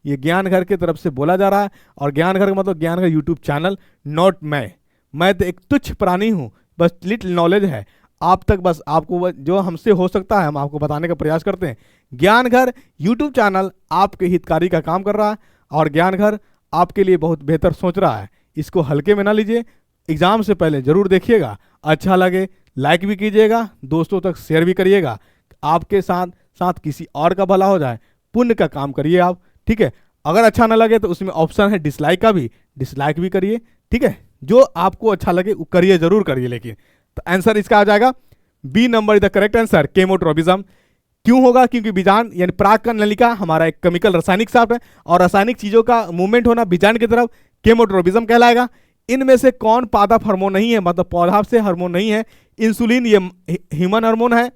ये ज्ञान घर की तरफ से बोला जा रहा है, और ज्ञान घर का मतलब ज्ञान घर यूट्यूब चैनल, नॉट मैं तो एक तुच्छ प्राणी हूं, बस लिटिल नॉलेज है आप तक, बस आपको जो हमसे हो सकता है हम आपको बताने का प्रयास करते हैं। ज्ञान घर यूट्यूब चैनल आपके हितकारी का काम कर रहा है, और ज्ञान घर आपके लिए बहुत बेहतर सोच रहा है। इसको हल्के में ना लीजिए, एग्जाम से पहले जरूर देखिएगा, अच्छा लगे लाइक भी कीजिएगा, दोस्तों तक शेयर भी करिएगा। आपके साथ साथ किसी और का भला हो जाए, पुण्य का काम करिए आप। ठीक है, अगर अच्छा ना लगे तो उसमें ऑप्शन है डिसलाइक का भी, डिसलाइक भी करिए। ठीक है, जो आपको अच्छा लगे वो करिए, जरूर करिए। लेकिन तो आंसर इसका आ जाएगा B number is the correct answer, chemotropism. क्यों होगा? क्योंकि बीजांड यानी परागकण नलिका हमारा एक केमिकल रासायनिक साफ है, और रासायनिक चीजों का मूवमेंट होना बीजांड की तरफ केमोट्रोपिज्म कहलाएगा। इनमें से कौन पादप हार्मोन नहीं है, मतलब पौधा से हार्मोन नहीं है? इंसुलिन ये ह्यूमन हार्मोन है,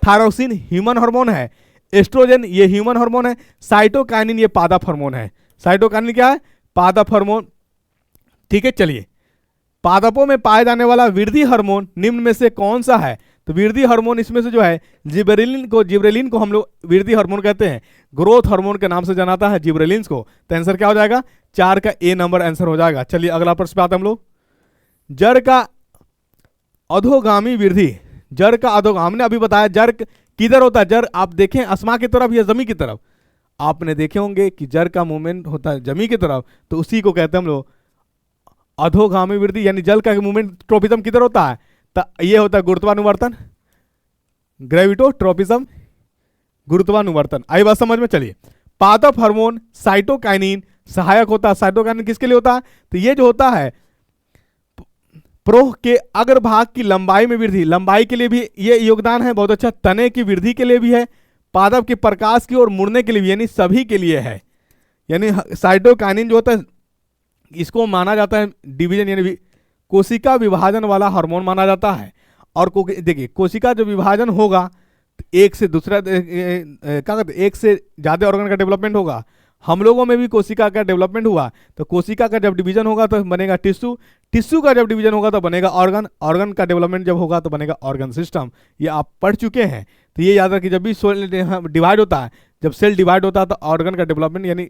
थायरोक्सिन ह्यूमन हार्मोन है, एस्ट्रोजन ये ह्यूमन हार्मोन है, साइटोकाइनिन ये पादप हार्मोन है। साइटोकाइनिन क्या है? पादप हार्मोन। ठीक है, चलिए, पादपों में पाए जाने वाला वृद्धि हार्मोन निम्न में से कौन सा है? तो वृद्धि हार्मोन इसमें से जो है जिब्रेलिन को हम लोग वृद्धि हार्मोन कहते हैं, ग्रोथ हार्मोन के नाम से जानाता है जिब्रेलिन को। तो आंसर क्या हो जाएगा? 4 का ए नंबर आंसर हो जाएगा। चलिए अगला प्रश्न पे आते हैं हम लोग। जड़ का अधोगामी वृद्धि, जड़ का अधोगामी, हमने अभी बताया जड़ किधर होता है? जड़ आप देखें आसमान की तरफ या जमीन की तरफ? आपने देखे होंगे कि जड़ का मूवमेंट होता है जमीन की तरफ, तो उसी को कहते हैं हम लोग अधोगामी वृद्धि, यानी जल का मूवमेंट ट्रोपिज्म किधर होता है? तो ये होता है गुरुत्वानुवर्तन, ग्रेविटोट्रोपिज्म, गुरुत्वानुवर्तन। आई बात समझ में? चलिए, पादप हार्मोन साइटोकाइनिन सहायक होता है। साइटोकाइनिन किसके लिए होता है? तो ये जो होता है प्रोह के अग्रभाग की लंबाई में वृद्धि, लंबाई के लिए भी ये योगदान है बहुत अच्छा, तने की वृद्धि के लिए भी है, पादप के प्रकाश की ओर मुड़ने के लिए भी, यानी सभी के लिए है। यानी साइटोकाइनिन जो होता है इसको माना जाता है डिवीजन यानी कोशिका विभाजन वाला हार्मोन माना जाता है। और देखिए कोशिका जो विभाजन होगा तो एक से दूसरा क्या कहते हैं, एक से ज़्यादा ऑर्गन का डेवलपमेंट होगा। हम लोगों में भी कोशिका का डेवलपमेंट हुआ, तो कोशिका का जब डिवीजन होगा तो बनेगा टिश्यू, टिश्यू का जब डिवीजन होगा तो बनेगा ऑर्गन, ऑर्गन का डेवलपमेंट जब होगा तो बनेगा ऑर्गन सिस्टम। ये आप पढ़ चुके हैं, तो ये याद रखिए जब भी सेल डिवाइड होता है, जब सेल डिवाइड होता है तो ऑर्गन का डेवलपमेंट यानी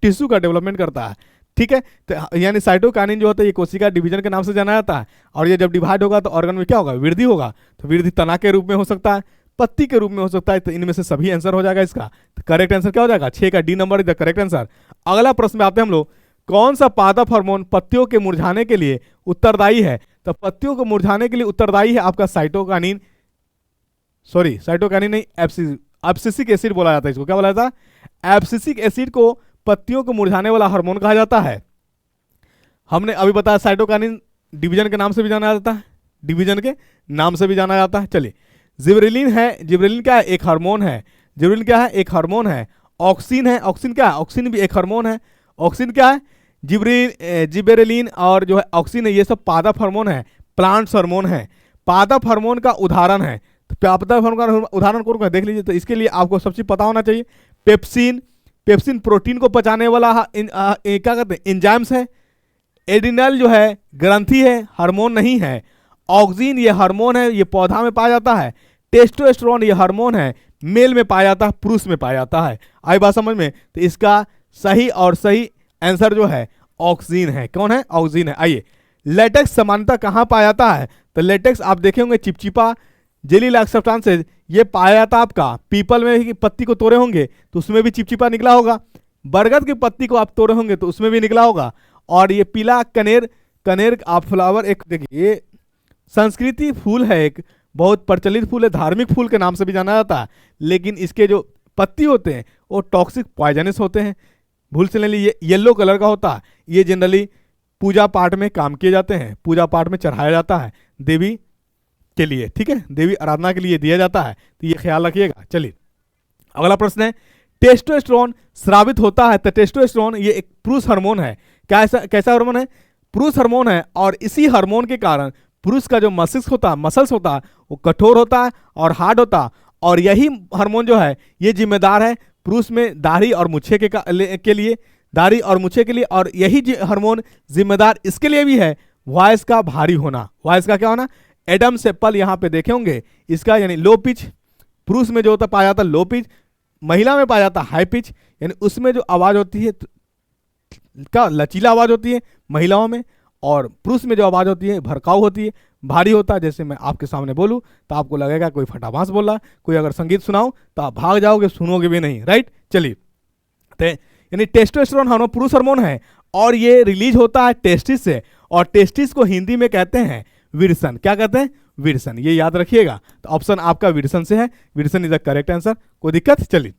टिश्यू का डेवलपमेंट करता है। ठीक है, तो यानी साइटोकाइनिन जो होता है ये कोशिका डिवीजन के नाम से जाना जाता है। और ये जब डिवाइड होगा तो ऑर्गन में क्या होगा? वृद्धि होगा। तो वृद्धि तना के रूप में हो सकता है, पत्ती के रूप में हो सकता है। तो इनमें से सभी आंसर हो जाएगा इसका। तो करेक्ट आंसर क्या हो जाएगा? 6 का D number is the correct answer. अगला प्रश्न में आते हैं हम लोग, कौन सा पादप हार्मोन पत्तियों के मुरझाने के लिए उत्तरदायी है? तो पत्तियों को मुरझाने के लिए उत्तरदायी है आपका साइटोकाइनिन, सॉरी साइटोकाइनिन नहीं, एब्सिसिक एसिड बोला जाता है इसको। क्या बोला जाता है? एब्सिसिक एसिड को पत्तियों को मुरझाने वाला हार्मोन कहा जाता है। हमने अभी बताया साइटोकाइनिन डिवीजन के नाम से भी जाना जाता है, डिवीजन के नाम से भी जाना जाता है। चलिए, जिब्रेलिन है, जिब्रेलिन क्या है? एक हार्मोन है। जिब्रेलिन क्या है? एक हार्मोन है। ऑक्सिन है, ऑक्सिन क्या है? ऑक्सिन भी एक हार्मोन है। ऑक्सिन क्या है? जिब्रेलिन और जो है ऑक्सिन है, ये सब पादप हार्मोन है, प्लांट्स हार्मोन है, पादप हार्मोन का उदाहरण है। तो पादप हार्मोन का उदाहरण कौन का देख लीजिए। तो इसके लिए आपको सब चीज पता होना चाहिए। पेप्सिन, पेप्सिन प्रोटीन को पचाने वाला क्या कहते हैं? एंजाइम्स है। एडिनल जो है ग्रंथि है, हार्मोन नहीं है। ऑक्सिन ये हार्मोन है, ये पौधा में पाया जाता है। टेस्टोस्टेरोन ये हार्मोन है, मेल में पाया जाता है, पुरुष में पाया जाता है। आई बात समझ में? तो इसका सही और सही आंसर जो है ऑक्सिन है। कौन है? ऑक्सिन है। आइए, लेटेक्स सामान्यतः कहाँ पाया जाता है? तो लेटेक्स आप देखे होंगे चिपचिपा जेली लाइक सब्सटेंसेज ये पाया जाता है आपका पीपल में ही, पत्ती को तोड़े होंगे तो उसमें भी चिपचिपा निकला होगा। बरगद की पत्ती को आप तोड़े होंगे तो उसमें भी निकला होगा। और ये पीला कनेर, कनेर आप फ्लावर, एक देखिए ये संस्कृति फूल है, एक बहुत प्रचलित फूल है, धार्मिक फूल के नाम से भी जाना जाता है। लेकिन इसके जो पत्ती होते हैं वो टॉक्सिक पॉइजनस होते हैं। भूल से ले लीजिए, ये येलो कलर का होता है। ये जनरली पूजा पाठ में काम किए जाते हैं, पूजा पाठ में चढ़ाया जाता है देवी के लिए। ठीक है, देवी आराधना के लिए दिया जाता है, तो ये ख्याल रखिएगा। चलिए अगला प्रश्न है, टेस्टोस्टेरोन स्रावित होता है। तो टेस्टोस्टेरोन ये एक पुरुष हार्मोन है। कैसा हार्मोन है? पुरुष हार्मोन है। और इसी हार्मोन के कारण पुरुष का जो मस्ल्स होता है वो कठोर होता है और हार्ड होता है। और यही हार्मोन जो है ये जिम्मेदार है पुरुष में दाढ़ी और मुच्छे के लिए, दाढ़ी और मुच्छे के लिए। और यही हार्मोन जिम्मेदार इसके लिए भी है वॉइस का भारी होना। वॉइस का क्या होना? एडम्स एप्पल यहाँ पे देखे होंगे इसका, यानी लो पिच पुरुष में जो होता पाया जाता लो पिच, महिला में पाया जाता हाई पिच। यानी उसमें जो आवाज होती है क्या लचीला आवाज होती है महिलाओं में, और पुरुष में जो आवाज होती है भड़काऊ होती है, भारी होता है। जैसे मैं आपके सामने बोलूं तो आपको लगेगा कोई फटाफास बोल रहा, कोई अगर संगीत सुनाऊं तो आप भाग जाओगे, सुनोगे भी नहीं। राइट, चलिए, यानी टेस्टोस्टेरोन हार्मोन पुरुष हार्मोन है और ये रिलीज होता है टेस्टिस से। और टेस्टिस को हिंदी में कहते हैं विरसन। क्या कहते हैं? विरसन। ये याद रखिएगा। तो ऑप्शन आपका विरसन से है, विरसन इज द करेक्ट आंसर। कोई दिक्कत? चलिए,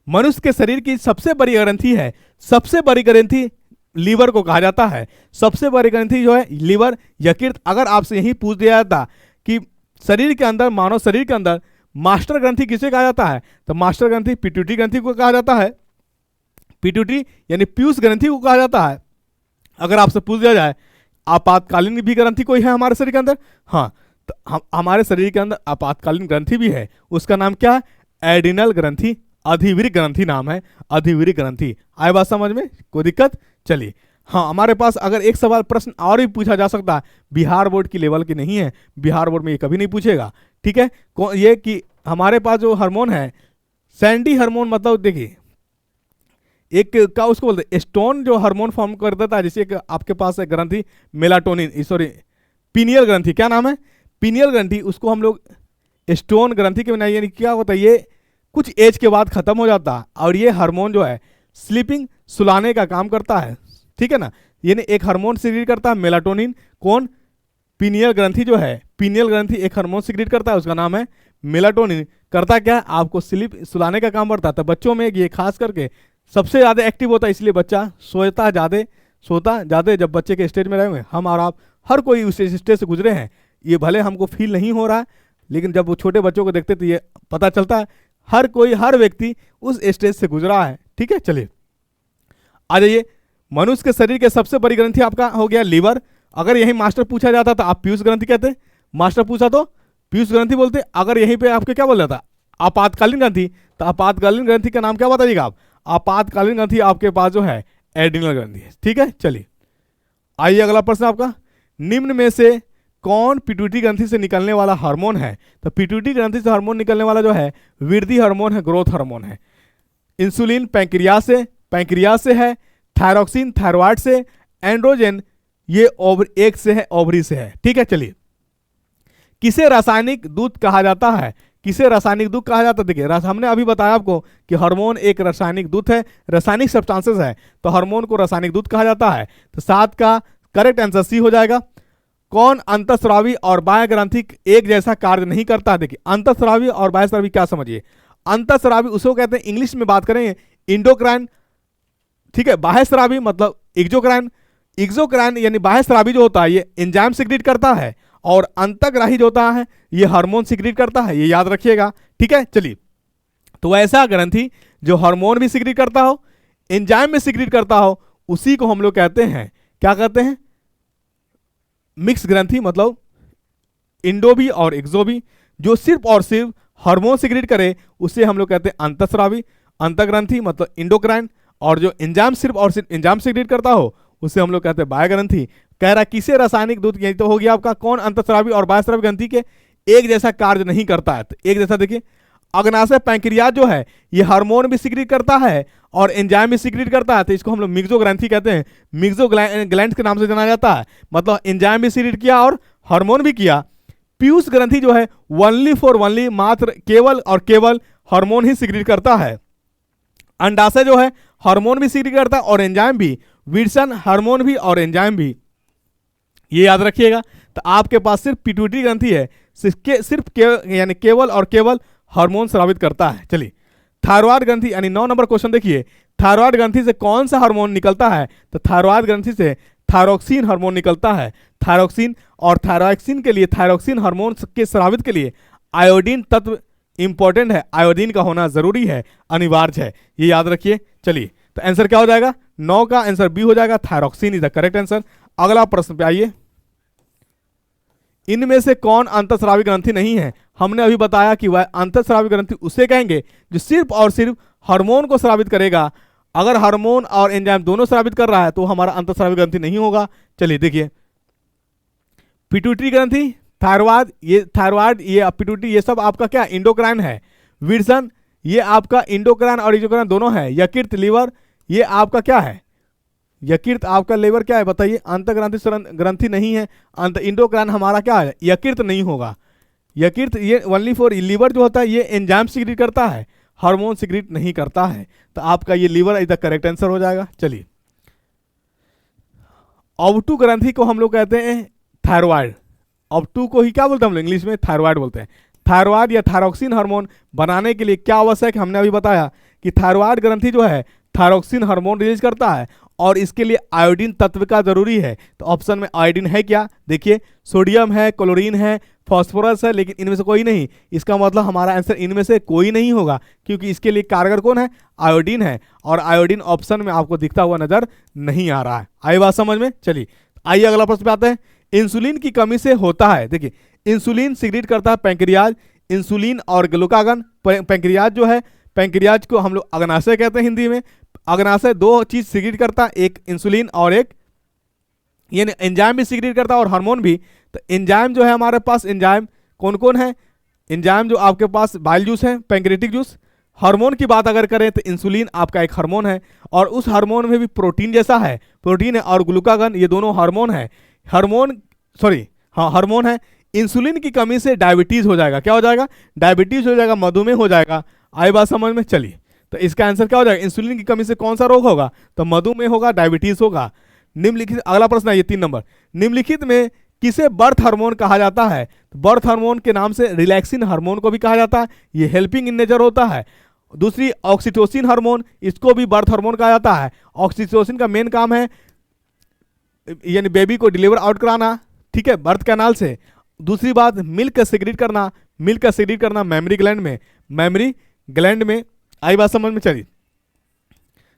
मनुष्य के शरीर की सबसे बड़ी ग्रंथि है, सबसे बड़ी ग्रंथि लीवर को कहा जाता है। सबसे बड़ी ग्रंथि जो है लीवर, यकृत। अगर आपसे यही पूछ दिया जाता कि शरीर के अंदर, मानव शरीर के अंदर मास्टर ग्रंथि किसे कहा जाता है, तो मास्टर ग्रंथि पिट्यूटरी ग्रंथि को कहा जाता है। पिट्यूटरी यानी पीयूष ग्रंथि को कहा जाता है। अगर आपसे पूछ दिया जाए आपातकालीन भी ग्रंथि कोई है हमारे शरीर के अंदर, हाँ, तो हमारे शरीर के अंदर आपातकालीन ग्रंथि भी है। उसका नाम क्या है? एडिनल ग्रंथि, अधिवीर ग्रंथि नाम है, अधिवीर ग्रंथि। आए बात समझ में? कोई दिक्कत? चलिए, हाँ, हमारे पास अगर एक सवाल प्रश्न और भी पूछा जा सकता है, बिहार बोर्ड की लेवल की नहीं है, बिहार बोर्ड में ये कभी नहीं पूछेगा, ठीक है। ये कि हमारे पास जो हार्मोन है सैंडी हार्मोन, मतलब देखिए एक का उसको बोलते हैं स्टोन जो हार्मोन फॉर्म कर देता है, जैसे एक आपके पास है ग्रंथि मेलाटोनिन, सॉरी पीनियल ग्रंथि, क्या नाम है? पीनियल ग्रंथि। उसको हम लोग स्टोन ग्रंथि के बिना, यानी क्या होता है, ये कुछ एज के बाद खत्म हो जाता है, और ये हार्मोन जो है स्लीपिंग, सुलाने का काम करता है, ठीक है ना। यानी एक हार्मोन सिक्रीट करता है मेलाटोनिन, कौन? पीनियल ग्रंथि जो है, पीनियल ग्रंथि एक हार्मोन सिक्रीट करता है, उसका नाम है मेलाटोनिन। करता क्या है? आपको स्लीप, सुलाने का काम करता है। तो बच्चों में ये खास करके सबसे ज़्यादा एक्टिव होता है, इसलिए बच्चा सोता ज़्यादा जब बच्चे के स्टेज में रहे हुए, हम और आप हर कोई उस स्टेज से गुजरे हैं। ये भले हमको फील नहीं हो रहा है, लेकिन जब वो छोटे बच्चों को देखते तो ये पता चलता है, हर कोई, हर व्यक्ति उस स्टेज से गुजरा है, ठीक है। चलिए आ जाइए, मनुष्य के शरीर के सबसे बड़ी ग्रंथि आपका हो गया लीवर। अगर यही मास्टर पूछा जाता तो आप पीयूष ग्रंथि कहते, मास्टर पूछा तो पीयूष ग्रंथि बोलते। अगर यहीं पे आपके क्या बोल जाता? आपातकालीन ग्रंथि, तो आपातकालीन ग्रंथि का नाम क्या बताइएगा आप? आपातकालीन ग्रंथि आपके पास जो है एड्रिनल ग्रंथि है, ठीक है। चलिए आइए, अगला प्रश्न आपका, निम्न में से कौन पिट्यूटरी ग्रंथि से निकलने वाला हार्मोन है? तो पिट्यूटरी ग्रंथि से हार्मोन निकलने वाला जो है वृद्धि हार्मोन है, ग्रोथ हार्मोन है। इंसुलिन पैंक्रियास से है, थायरोक्सिन थायराइड से, एंड्रोजन ये एग से है, ओवरी से है, ठीक है। चलिए, किसे रासायनिक दूध कहा जाता है? किसे रासायनिक दूध कहा जाता है? देखिए, हमने अभी बताया आपको कि हार्मोन एक रासायनिक दूध है, रासायनिक सब्सटेंसेस है, तो हार्मोन को रासायनिक दूध कहा जाता है। तो 7 का करेक्ट आंसर सी हो जाएगा। कौन अंतःस्रावी और बाह्य ग्रंथि एक जैसा कार्य नहीं करता? देखिए, अंतःस्रावी और बाह्यस्रावी क्या समझिए। अंतःस्रावी उसको कहते हैं, इंग्लिश में बात करें इंडोक्राइन, ठीक है। बाह्यस्रावी मतलब एक्सोक्राइन, एक्सोक्राइन यानी बाह्यस्रावी जो होता है ये एंजाइम सिक्रीट करता है, और अंतःग्राही जो होता है ये हार्मोन सिक्रीट करता है, ये याद रखिएगा, ठीक है। चलिए, तो ऐसा ग्रंथि जो हार्मोन भी सिक्रीट करता हो, एंजाइम भी सिक्रीट करता हो, उसी को हम लोग कहते हैं, क्या कहते हैं? मिक्स ग्रंथि, मतलब इंडो भी और एक्सो भी। जो सिर्फ और सिर्फ हार्मोन सिक्रीट करे उसे हम लोग कहते हैं अंतःस्रावी, अंतःग्रंथि मतलब इंडोक्राइन, और जो एंजाइम सिर्फ और सिर्फ एंजाइम सिक्रीट करता हो उसे हम लोग कहते हैं बाह्य ग्रंथि। कह रहा किसे रासायनिक दूध, यही तो हो गया आपका, कौन अंतःस्रावी और बाह्यस्रावी ग्रंथि के एक जैसा कार्य नहीं करता है? तो एक जैसा देखिए, अग्नाशय पैंक्रियाज जो है ये हार्मोन भी सिक्रीट करता है और एंजाइम भी सिक्रीट करता है, तो इसको हम लोग मिक्सो ग्रंथि कहते हैं, मिक्सो ग्लैंड के नाम से जाना जाता है, मतलब एंजाइम भी सिक्रीट किया और हार्मोन भी किया। पीयूष ग्रंथि जो है ओनली मात्र केवल और केवल हार्मोन ही सिक्रीट करता है। अंडाशय जो है हार्मोन भी सिक्रीट करता है और एंजाइम भी, विल्सन हार्मोन भी और एंजाइम भी, ये याद रखिएगा। तो आपके पास सिर्फ पिट्यूटरी ग्रंथि है, यानी केवल और केवल हार्मोन स्रावित करता है। चलिए, थायराइड ग्रंथि यानी 9 नंबर क्वेश्चन देखिए, थायराइड ग्रंथि से कौन सा हार्मोन निकलता है? तो थायराइड ग्रंथि से थायरोक्सिन हार्मोन निकलता है, थायरोक्सिन। और थायरोक्सिन के लिए, थायरोक्सिन हार्मोन के स्रावित के लिए आयोडीन तत्व इंपॉर्टेंट है, आयोडीन का होना जरूरी है, अनिवार्य है, ये याद रखिए। चलिए, तो आंसर क्या हो जाएगा? 9 का आंसर बी हो जाएगा, thyroxine is the correct answer. अगला प्रश्न पे आइए, इनमें से कौन अंतःस्रावी ग्रंथि नहीं है? हमने अभी बताया कि वह अंतःस्रावी ग्रंथि उसे कहेंगे जो सिर्फ और सिर्फ हार्मोन को स्रावित करेगा। अगर हार्मोन और एंजाइम दोनों स्रावित कर रहा है तो हमारा अंतःस्रावी ग्रंथि नहीं होगा। चलिए देखिए, पिट्यूटरी ग्रंथि, थायराइड, ये पिट्यूटरी, ये सब आपका क्या इंडोक्राइन है। विल्सन ये आपका इंडोक्राइन और एक्सोक्राइन दोनों है। यकृत लीवर ये आपका क्या है? यकृत आपका लीवर क्या है बताइए? अंतःग्रंथि ग्रंथि नहीं है। इंडोक्राइन हमारा क्या है? यकृत नहीं होगा। यकृत ये ओनली फॉर लीवर जो होता है ये एंजाइम सिक्रीट करता है, हार्मोन सिक्रीट नहीं करता है। तो आपका ये liver is the correct answer हो जाएगा। चलिए, ऑब्टू ग्रंथि को हम लोग कहते हैं थायराइड। ऑब्टू को ही क्या बोलते हैं हम लोग इंग्लिश में? थायराइड बोलते हैं। थायराइड या थायरोक्सिन हार्मोन बनाने के लिए क्या आवश्यक है? हमने अभी बताया कि थायराइड ग्रंथि जो है थायरोक्सिन हार्मोन रिलीज करता है और इसके लिए आयोडीन तत्व का जरूरी है। तो ऑप्शन में आयोडीन है क्या, देखिए सोडियम है, क्लोरीन है, फास्फोरस है, लेकिन इनमें से कोई नहीं। इसका मतलब हमारा आंसर इनमें से कोई नहीं होगा, क्योंकि इसके लिए कारगर कौन है, आयोडीन है, और आयोडीन ऑप्शन में आपको दिखता हुआ नजर नहीं आ रहा है। आई बात समझ में। चलिए आइए अगला प्रश्न पे आते हैं। इंसुलिन की कमी से होता है, देखिए इंसुलिन सिक्रीट करता है पैंक्रियाज, इंसुलिन और ग्लूकागन। पैंक्रियाज जो है, पैंक्रियाज को हम लोग अग्नाशय कहते हैं हिंदी में। अग्नाशय दो चीज सिक्रीट करता है, एक इंसुलिन और एक यानी एंजाइम भी सिक्रीट करता है और हार्मोन भी। तो एंजाइम जो है हमारे पास, एंजाइम कौन कौन है, एंजाइम जो आपके पास बाइल जूस है, पैंक्रेटिक जूस। हार्मोन की बात अगर करें तो इंसुलिन आपका एक हार्मोन है, और उस हार्मोन में भी प्रोटीन जैसा है, प्रोटीन है, और ग्लूकागन, ये दोनों हार्मोन है। हार्मोन है। इंसुलिन की कमी से डायबिटीज हो जाएगा, क्या हो जाएगा, डायबिटीज हो जाएगा, मधुमेह हो जाएगा। आई बात समझ में। चलिए तो इसका आंसर क्या हो जाएगा, इंसुलिन की कमी से कौन सा रोग होगा, तो मधुमेह होगा, डायबिटीज होगा। निम्नलिखित, अगला प्रश्न है ये 3 नंबर, निम्नलिखित में किसे बर्थ हार्मोन कहा जाता है। तो बर्थ हार्मोन के नाम से रिलैक्सिन हार्मोन को भी कहा जाता है, ये हेल्पिंग इन नेचर होता है। दूसरी ऑक्सीटोसिन हार्मोन, इसको भी बर्थ हार्मोन कहा जाता है। ऑक्सीटोसिन का मेन काम है यानी बेबी को डिलीवर आउट कराना, ठीक है, बर्थ कैनाल से। दूसरी बात, मिल्क का सिक्रीट करना, मिल्क का सिक्रीट करना मेमरी ग्लैंड में, मेमरी ग्लैंड में। आई बात समझ में। चलिए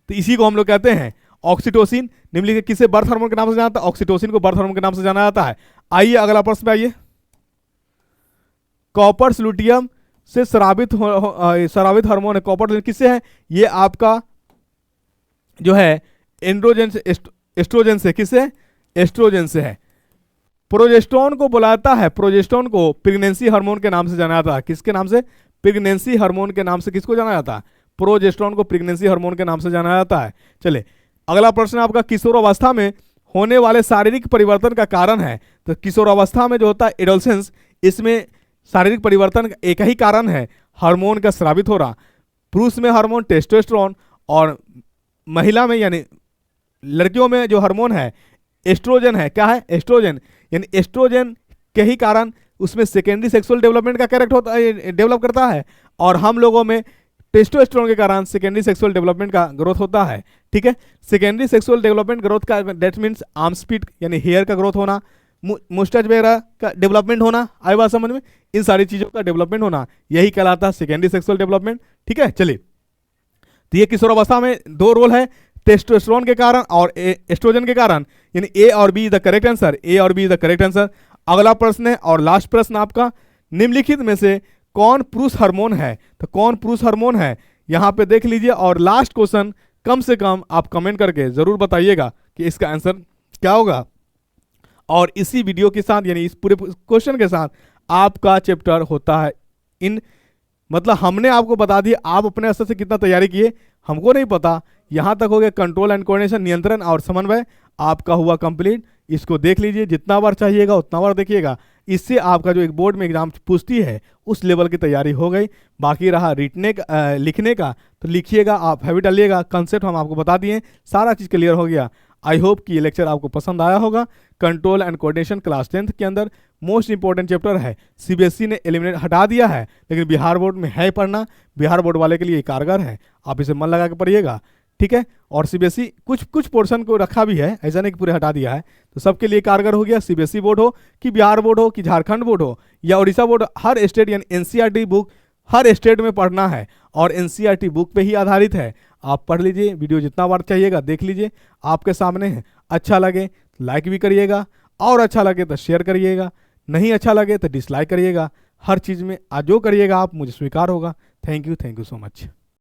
तो इसी को हम लोग कहते हैं ऑक्सीटोसिन। निम्नलिखित किसे बर्थ हार्मोन के नाम से जाना जाता है, ऑक्सीटोसिन को बर्थ हार्मोन के नाम से जाना जाता है। आइए अगला प्रश्न पे आइए। कॉपर स्लूटियम से स्रावित हार्मोन है, कॉपर किससे है, ये आपका जो है एंड्रोजन से, एस्ट्रोजन से, किससे, एस्ट्रोजन से है। प्रोजेस्टेरोन को बुलाता है, प्रोजेस्टेरोन को प्रेगनेंसी हार्मोन के नाम से जाना जाता है, किसके नाम से, प्रेगनेंसी हार्मोन के नाम से किसको जाना जाता है, प्रोजेस्टेरोन को प्रेगनेंसी हार्मोन के नाम से जाना जाता है। चले अगला प्रश्न आपका, किशोरावस्था में होने वाले शारीरिक परिवर्तन का कारण है। तो किशोरावस्था में जो होता है एडोलसेंस, इसमें शारीरिक परिवर्तन का एक ही कारण है, हार्मोन का स्रावित हो रहा। पुरुष में हार्मोन टेस्टोस्टेरोन, और महिला में यानी लड़कियों में जो हार्मोन है एस्ट्रोजन है, क्या है, एस्ट्रोजन। यानी एस्ट्रोजन के ही कारण उसमें सेकेंडरी सेक्सुअल डेवलपमेंट का कैरेक्टर होता है, डेवलप करता है, और हम लोगों में टेस्टोस्टेरोन के कारण सेकेंडरी सेक्सुअल डेवलपमेंट का ग्रोथ होता है, ठीक है। सेकेंडरी सेक्सुअल डेवलपमेंट ग्रोथ का दैट मीन्स आर्म स्पीड यानी हेयर का ग्रोथ होना, मुस्टैच वगैरह का डेवलपमेंट होना, आई बात समझ में, इन सारी चीजों का डेवलपमेंट होना, यही कहलाता है सेकेंडरी सेक्सुअल डेवलपमेंट, ठीक है। चलिए तो ये किशोरावस्था में दो रोल है, टेस्टोस्टेरोन के कारण और एस्ट्रोजन के कारण, यानी ए और B is the correct answer, A और B is the correct answer. अगला प्रश्न है और लास्ट प्रश्न आपका, निम्नलिखित में से कौन पुरुष हार्मोन है। तो कौन पुरुष हार्मोन है यहां पे देख लीजिए, और लास्ट क्वेश्चन कम से कम आप कमेंट करके जरूर बताइएगा कि इसका आंसर क्या होगा। और इसी वीडियो के साथ यानी इस पूरे क्वेश्चन के साथ आपका चैप्टर होता है इन, मतलब हमने आपको बता दिया, आप अपने स्तर से कितना तैयारी किए हमको नहीं पता। यहां तक हो गया कंट्रोल एंड कोऑर्डिनेशन, नियंत्रण और समन्वय, आपका हुआ कंप्लीट। इसको देख लीजिए, जितना बार चाहिएगा उतना बार देखिएगा, इससे आपका जो एक बोर्ड में एग्जाम पूछती है उस लेवल की तैयारी हो गई। बाकी रहा लिखने का, तो लिखिएगा, आप हैबिट डालिएगा, कंसेप्ट हम आपको बता दिए, सारा चीज़ क्लियर हो गया। आई होप कि ये लेक्चर आपको पसंद आया होगा। Control and coordination class 10th के अंदर मोस्ट इंपॉर्टेंट चैप्टर है, सीबीएसई ने एलिमिनेट हटा दिया है, लेकिन बिहार बोर्ड में है पढ़ना, बिहार बोर्ड वाले के लिए कारगर है, आप इसे मन लगा के पढ़िएगा, ठीक है। और सीबीएसई कुछ पोर्शन को रखा भी है, ऐसा नहीं कि पूरे हटा दिया है, तो सबके लिए कारगर हो गया। सीबीएसई बोर्ड हो कि बिहार बोर्ड हो कि झारखंड बोर्ड हो या उड़ीसा बोर्ड, हर स्टेट यानी एनसीईआरटी बुक हर स्टेट में पढ़ना है, और एनसीईआरटी बुक पे ही आधारित है। आप पढ़ लीजिए, वीडियो जितना बार चाहिएगा देख लीजिए, आपके सामने है। अच्छा लगे लाइक भी करिएगा, और अच्छा लगे तो शेयर करिएगा, नहीं अच्छा लगे तो डिसलाइक करिएगा। हर चीज़ में जो करिएगा आप मुझे स्वीकार होगा। Thank you so much.